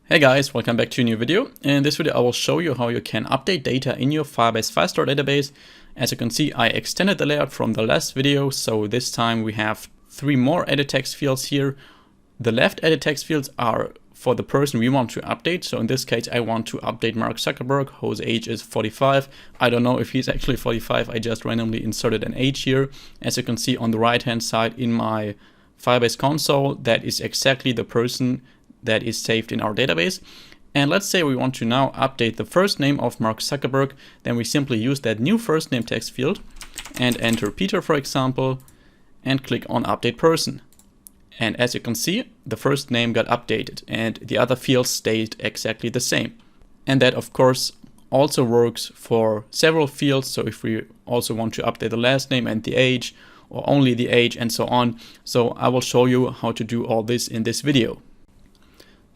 Hey guys, welcome back to a new video. In this video I will show you how you can update data in your Firebase Firestore database. As you can see, I extended the layout from the last video, so this time we have 3 more edit text fields here. The left edit text fields are for the person we want to update. So in this case I want to update Mark Zuckerberg, whose age is 45. I don't know if he's actually 45, I just randomly inserted an age here. As you can see on the right hand side in my Firebase console, that is exactly the person that is saved in our database. And let's say we want to now update the first name of Mark Zuckerberg, then we simply use that new first name text field and enter Peter, for example, and click on update person. And as you can see, the first name got updated and the other fields stayed exactly the same. And that of course also works for several fields. So if we also want to update the last name and the age, or only the age and so on. So I will show you how to do all this in this video.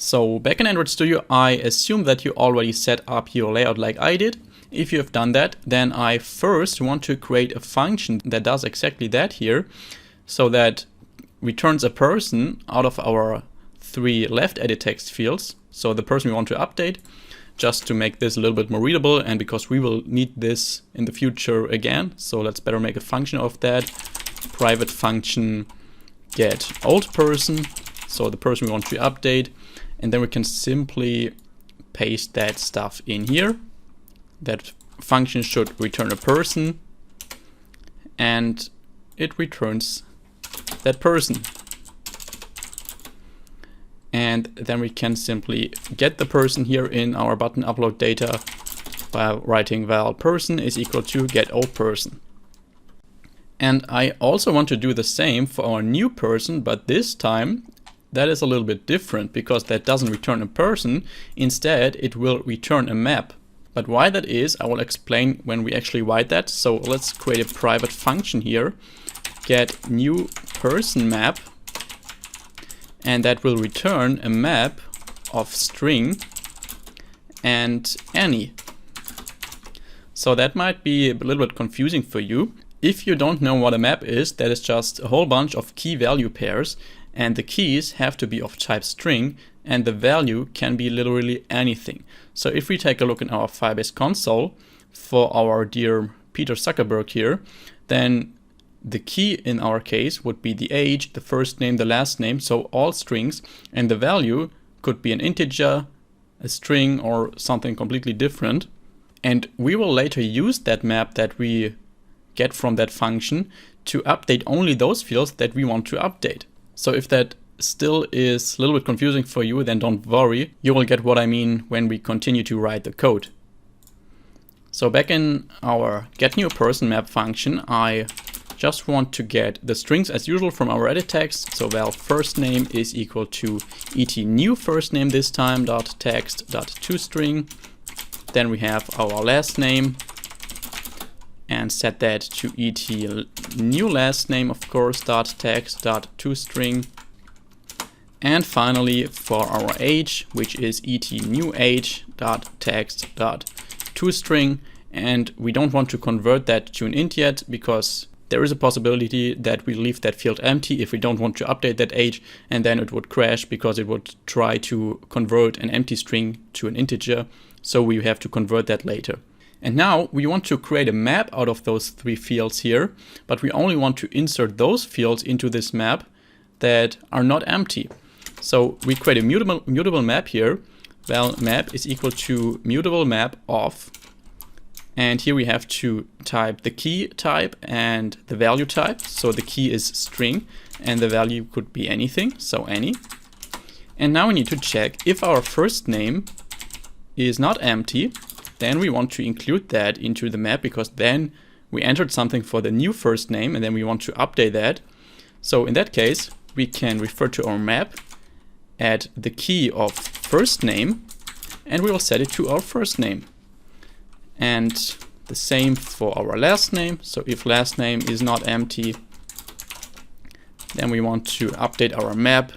So back in Android Studio, I assume that you already set up your layout like I did. If you have done that, then I first want to create a function that does exactly that here, so that returns a person out of our 3 left edit text fields. So the person we want to update, just to make this a little bit more readable, and because we will need this in the future again. So let's better make a function of that. Private function get old person, so the person we want to update. And then we can simply paste that stuff in here. That function should return a person, and it returns that person. And then we can simply get the person here in our button upload data by writing val person is equal to get old person. And I also want to do the same for our new person, but this time that is a little bit different because that doesn't return a person. Instead, it will return a map. But why that is, I will explain when we actually write that. So let's create a private function here, get new person map, and that will return a map of string and any. So that might be a little bit confusing for you. If you don't know what a map is, that is just a whole bunch of key value pairs. And the keys have to be of type string, and the value can be literally anything. So if we take a look in our Firebase console for our dear Peter Zuckerberg here, then the key in our case would be the age, the first name, the last name, so all strings, and the value could be an integer, a string, or something completely different. And we will later use that map that we get from that function to update only those fields that we want to update. So if that still is a little bit confusing for you, then don't worry. You will get what I mean when we continue to write the code. So back in our getNewPerson map function, I just want to get the strings as usual from our edit text. So val first name is equal to et new first name this time dot text dot toString. Then we have our last name and set that to et new last name, of course, dot text dot toString. And finally for our age, which is et new age dot text dot toString. And we don't want to convert that to an int yet, because there is a possibility that we leave that field empty if we don't want to update that age, and then it would crash because it would try to convert an empty string to an integer. So we have to convert that later. And now we want to create a map out of those 3 fields here, but we only want to insert those fields into this map that are not empty. So we create a mutable map here. Val map is equal to mutable map of, and here we have to type the key type and the value type. So the key is string and the value could be anything, so any. And now we need to check if our first name is not empty. Then we want to include that into the map, because then we entered something for the new first name and then we want to update that. So in that case, we can refer to our map, add the key of first name, and we will set it to our first name. And the same for our last name. So if last name is not empty, then we want to update our map,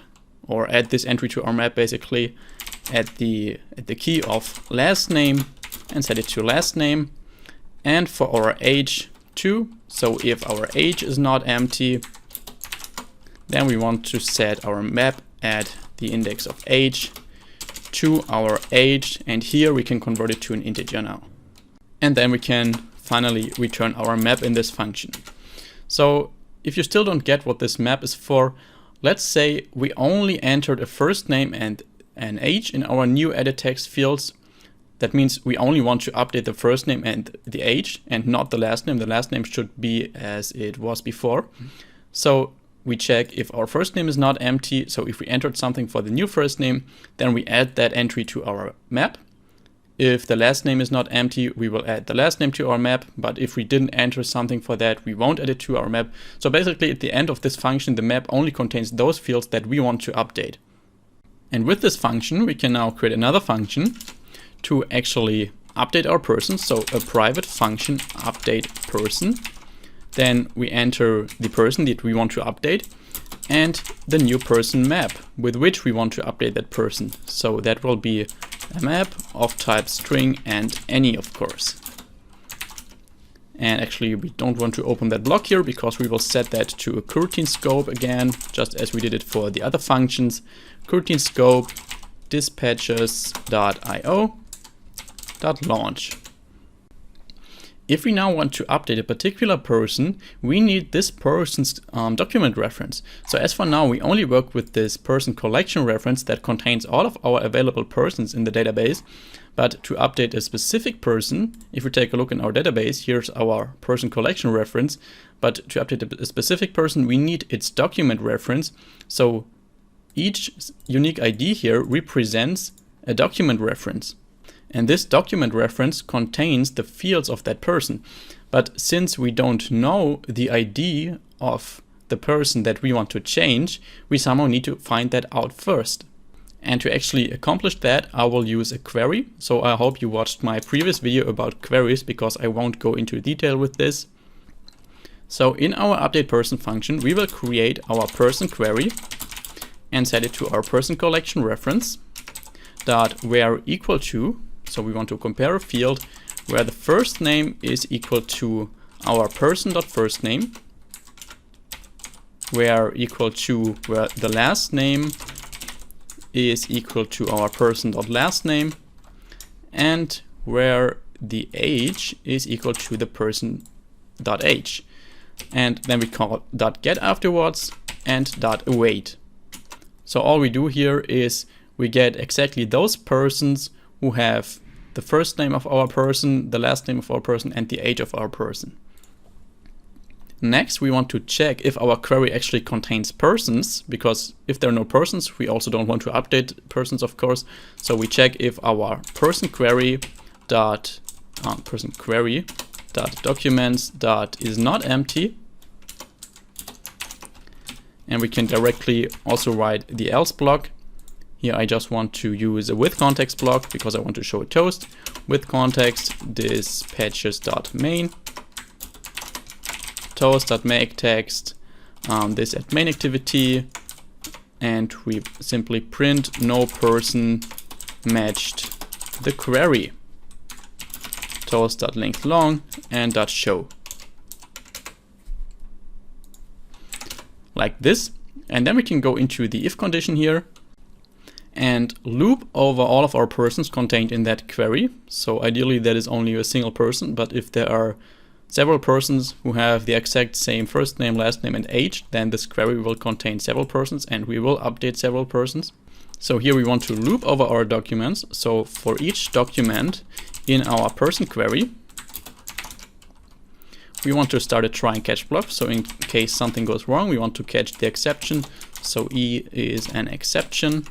or add this entry to our map basically, add the key of last name and set it to last name. And for our age too, so if our age is not empty, then we want to set our map at the index of age to our age, and here we can convert it to an integer now. And then we can finally return our map in this function. So if you still don't get what this map is for, let's say we only entered a first name and an age in our new edit text fields. That means we only want to update the first name and the age and not the last name. The last name should be as it was before. So we check if our first name is not empty. So if we entered something for the new first name, then we add that entry to our map. If the last name is not empty, we will add the last name to our map. But if we didn't enter something for that, we won't add it to our map. So basically at the end of this function, the map only contains those fields that we want to update. And with this function, we can now create another function to actually update our person. So a private function update person. Then we enter the person that we want to update and the new person map with which we want to update that person. So that will be a map of type string and any, of course. And actually we don't want to open that block here because we will set that to a coroutine scope again, just as we did it for the other functions. Coroutine scope dispatches.io.launch. If we now want to update a particular person, we need this person's document reference. So as for now, we only work with this person collection reference that contains all of our available persons in the database. But to update a specific person, if we take a look in our database, here's our person collection reference. But to update a specific person, we need its document reference. So each unique ID here represents a document reference. And this document reference contains the fields of that person. But since we don't know the ID of the person that we want to change, we somehow need to find that out first. And to actually accomplish that, I will use a query. So I hope you watched my previous video about queries because I won't go into detail with this. So in our update person function, we will create our person query and set it to our person collection reference dot where equal to. So we want to compare a field where the first name is equal to our person.firstname, where the last name is equal to our person.lastname, and where the age is equal to the person.age. And then we call .get afterwards and .await. So all we do here is we get exactly those persons who have the first name of our person, the last name of our person, and the age of our person. Next, we want to check if our query actually contains persons, because if there are no persons, we also don't want to update persons, of course. So we check if our person query dot documents dot is not empty, and we can directly also write the else block. Here I just want to use a with context block because I want to show a toast. With context dispatches.main toast.make text this at main activity, and we simply print no person matched the query toast.length long and .show like this. And then we can go into the if condition here and loop over all of our persons contained in that query. So ideally that is only a single person, but if there are several persons who have the exact same first name, last name and age, then this query will contain several persons and we will update several persons. So here we want to loop over our documents. So for each document in our person query, we want to start a try and catch block. So in case something goes wrong, we want to catch the exception. So E is an exception.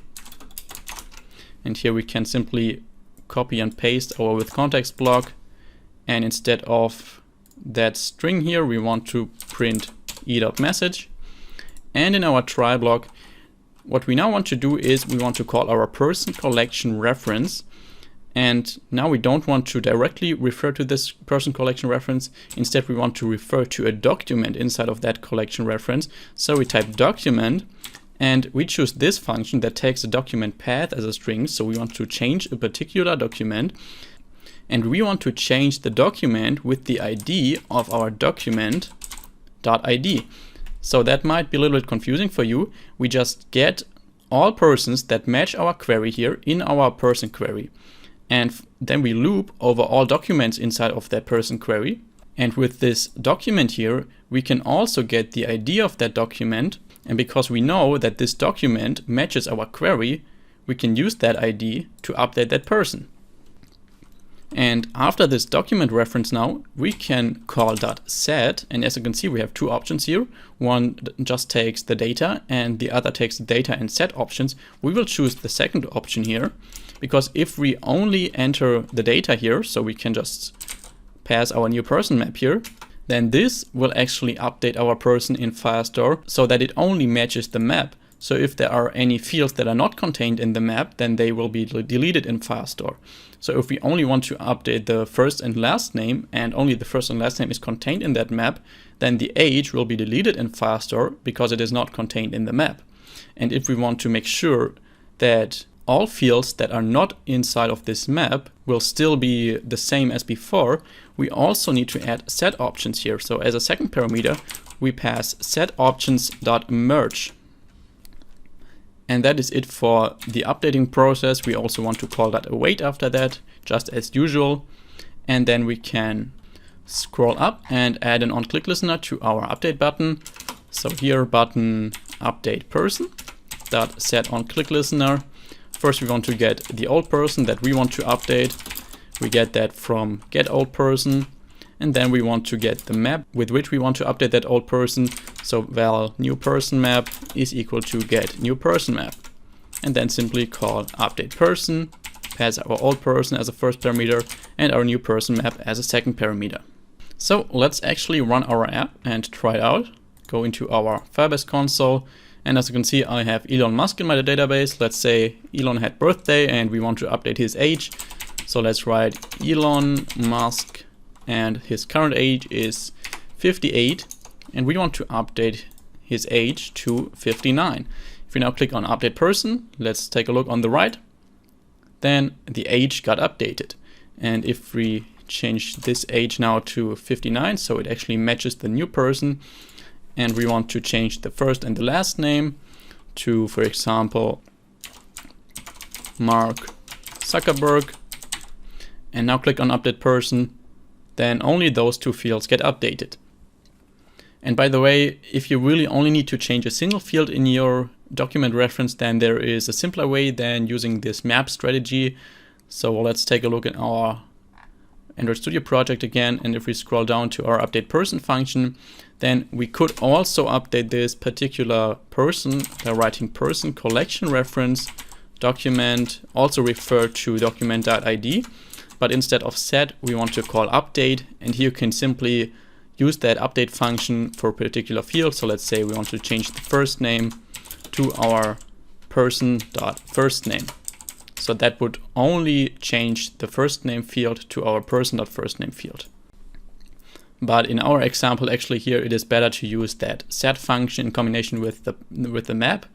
And here we can simply copy and paste our with context block. And instead of that string here, we want to print e.message. And in our try block, what we now want to do is we want to call our person collection reference. And now we don't want to directly refer to this person collection reference. Instead, we want to refer to a document inside of that collection reference. So we type document and we choose this function that takes a document path as a string. So we want to change a particular document. And we want to change the document with the ID of our document.id. So that might be a little bit confusing for you. We just get all persons that match our query here in our person query. And then we loop over all documents inside of that person query. And with this document here, we can also get the ID of that document. And because we know that this document matches our query, we can use that ID to update that person. And after this document reference now, we can call .set, and as you can see, we have two options here. One just takes the data and the other takes the data and set options. We will choose the second option here, because if we only enter the data here, so we can just pass our new person map here, then this will actually update our person in Firestore so that it only matches the map. So if there are any fields that are not contained in the map, then they will be deleted in Firestore. So if we only want to update the first and last name, and only the first and last name is contained in that map, then the age will be deleted in Firestore because it is not contained in the map. And if we want to make sure that all fields that are not inside of this map will still be the same as before, we also need to add set options here. So as a second parameter, we pass setOptions.merge. And that is it for the updating process. We also want to call that await after that, just as usual. And then we can scroll up and add an on-click listener to our update button. So here, button update person dot set on-click listener. First, we want to get the old person that we want to update. We get that from get old person. And then we want to get the map with which we want to update that old person. So val new person map is equal to get new person map. And then simply call update person, pass our old person as a first parameter and our new person map as a second parameter. So let's actually run our app and try it out. Go into our Firebase console. And as you can see, I have Elon Musk in my database. Let's say Elon had birthday and we want to update his age. So let's write Elon Musk and his current age is 58 and we want to update his age to 59. If we now click on update person, let's take a look on the right, then the age got updated. And if we change this age now to 59, so it actually matches the new person, and we want to change the first and the last name to, for example, Mark Zuckerberg, and now click on update person, then only those two fields get updated. And by the way, if you really only need to change a single field in your document reference, then there is a simpler way than using this map strategy. So let's take a look at our Android Studio project again. And if we scroll down to our update person function, then we could also update this particular person by writing person collection reference document, also referred to document.id. But instead of set, we want to call update, and here you can simply use that update function for a particular field. So let's say we want to change the first name to our person.firstname. So that would only change the first name field to our person.firstname field. But in our example, actually here, it is better to use that set function in combination with the map,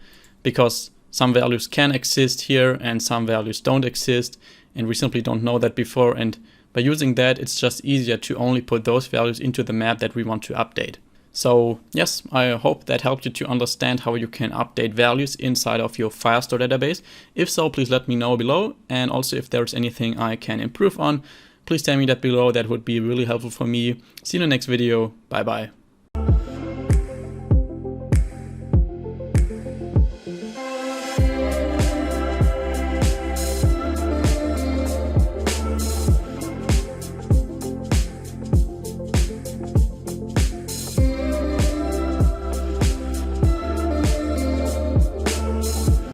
because some values can exist here and some values don't exist. And we simply don't know that before, and by using that, it's just easier to only put those values into the map that we want to update. So yes, I hope that helped you to understand how you can update values inside of your Firestore database. If so, please let me know below, and also if there's anything I can improve on, please tell me that below. That would be really helpful for me. See you in the next video. Bye bye.